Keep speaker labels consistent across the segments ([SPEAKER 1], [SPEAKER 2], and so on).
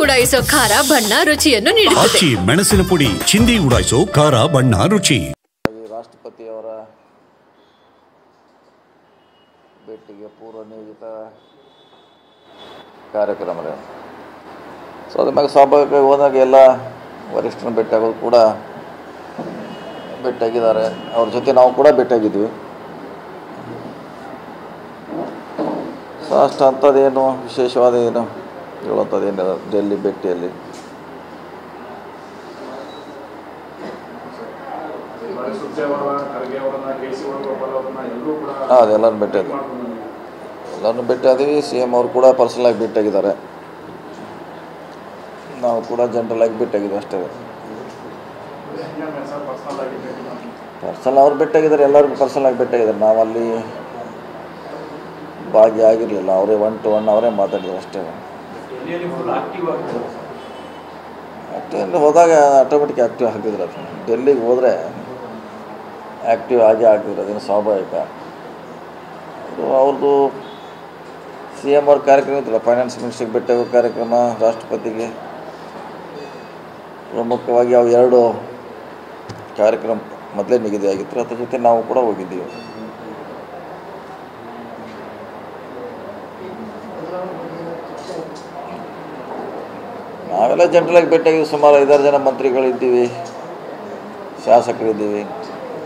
[SPEAKER 1] ಉಡಾಯಿಸೋ ಖಾರ ಬಣ್ಣ ರುಚಿಯನ್ನು ನೀಡುತ್ತದೆ.
[SPEAKER 2] ಮೆಣಸಿನ ಪುಡಿ ಚಿಂದಿ ಉಡಾಯಿಸೋ ಖಾರ ಬಣ್ಣ ರುಚಿ.
[SPEAKER 3] ರಾಷ್ಟ್ರಪತಿಯವರ ಭೇಟಿಗೆ ಪೂರ್ವ ನಿಯೋಜಿತ ಕಾರ್ಯಕ್ರಮ. ಸೊ ಅದ್ರ ಮ್ಯಾಗ ಸ್ವಾಭಾವಿಕವಾಗಿ ಹೋದಾಗ ಎಲ್ಲ ವರಿಷ್ಠರನ್ನ ಭೇಟಿಯಾಗೋದು ಕೂಡ ಭೇಟಿಯಾಗಿದ್ದಾರೆ. ಅವ್ರ ಜೊತೆ ನಾವು ಕೂಡ ಭೇಟಿಯಾಗಿದ್ವಿ. ಸೊ ಅಷ್ಟು ಅಂಥದ್ದೇನು ವಿಶೇಷವಾದ ಏನು ಹೇಳುವಂಥದ್ದೇನಿಲ್ಲ ಡೆಲ್ಲಿ ಭೇಟಿಯಲ್ಲಿ. ಅದೆಲ್ಲರೂ ಭೇಟಿಯಾದ್ವಿ, ಭೇಟಿಯಾದ್ವಿ. ಸಿ ಎಮ್ ಅವರು ಕೂಡ ಪರ್ಸನಲಾಗಿ ಭೇಟಿಯಾಗಿದ್ದಾರೆ. ನಾವು ಕೂಡ ಜನರಲಾಗಿ ಭೇಟಿಯಾಗಿದ್ವಿ ಅಷ್ಟೇ. ಪರ್ಸನಲ್ ಅವ್ರು ಭೇಟಿಯಾಗಿದ್ದಾರೆ, ಎಲ್ಲರಿಗೂ ಪರ್ಸನಲಾಗಿ ಭೇಟಿಯಾಗಿದ್ದಾರೆ. ನಾವು ಅಲ್ಲಿ ಭಾಗಿಯಾಗಿರಲಿಲ್ಲ. ಅವರೇ 1 to 1 ಅವರೇ ಮಾತಾಡಿದ್ರು ಅಷ್ಟೇ. ಆ್ಯಕ್ಟಿವ್ ಹೋದಾಗ ಆಟೋಮೆಟಿಕ್ ಆ್ಯಕ್ಟಿವ್ ಆಗಿದ್ರು. ಅದು ಡೆಲ್ಲಿಗೆ ಹೋದರೆ ಆ್ಯಕ್ಟಿವ್ ಆಗೇ ಆಗಿದ್ರು, ಅದೇನು ಸ್ವಾಭಾವಿಕ. ಅವ್ರದ್ದು ಸಿ ಎಮ್ ಅವ್ರ ಕಾರ್ಯಕ್ರಮ ಇತ್ತಲ್ಲ, ಫೈನಾನ್ಸ್ ಮಿನಿಸ್ಟ್ರಿಗೆ ಭೇಟಿಯಾಗೋ ಕಾರ್ಯಕ್ರಮ, ರಾಷ್ಟ್ರಪತಿಗೆ ಪ್ರಮುಖವಾಗಿ ಅವು 2 ಕಾರ್ಯಕ್ರಮ ಮೊದಲೇ ನಿಗದಿಯಾಗಿತ್ತು. ಅದ್ರ ಜೊತೆ ನಾವು ಕೂಡ ಹೋಗಿದ್ದೀವಿ. ನಾವೆಲ್ಲ ಜನರಲಾಗಿ ಭೇಟಿಯಾಗಿದ್ದೀವಿ. ಸುಮಾರು 5-6 ಜನ ಮಂತ್ರಿಗಳಿದ್ದೀವಿ, ಶಾಸಕರಿದ್ದೀವಿ.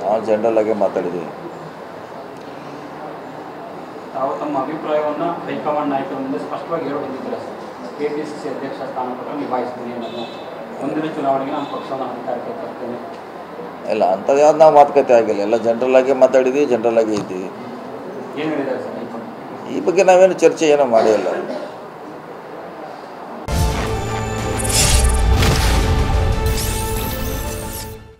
[SPEAKER 3] ನಾವು ಜನರಲಾಗೆ ಮಾತಾಡಿದ್ದೀವಿ.
[SPEAKER 4] ತಾವು ತಮ್ಮ ಅಭಿಪ್ರಾಯವನ್ನು ಹೈಕಮಾಂಡ್ ನಾಯಕರ ಮುಂದೆ ಸ್ಪಷ್ಟವಾಗಿ ಹೇಳಿ ಬಂದಿದ್ದಾರೆ ಸರ್. KPCC ಅಧ್ಯಕ್ಷ ಸ್ಥಾನಪತ್ರ ನಿಭಾಯಿಸ್ತೀನಿ ಅನ್ನೋದು, ಮುಂದಿನ ಚುನಾವಣೆಗೆ ನಮ್ಮ ಪಕ್ಷವನ್ನು ಅಧಿಕಾರಕ್ಕೆ ತರ್ತೇನೆ
[SPEAKER 3] ಇಲ್ಲ ಅಂಥದ್ದು ಯಾವ್ದು ನಾವು ಮಾತುಕತೆ ಆಗಿಲ್ಲ. ಎಲ್ಲ ಜನರಲಾಗೆ ಮಾತಾಡಿದ್ದೀವಿ, ಜನರಲಾಗೆ ಇದ್ದೀವಿ.
[SPEAKER 4] ಏನು ಹೇಳಿದ್ದಾರೆ ಸರ್?
[SPEAKER 3] ಈ ಬಗ್ಗೆ ನಾವೇನು ಚರ್ಚೆ ಏನೋ ಮಾಡಿಲ್ಲ.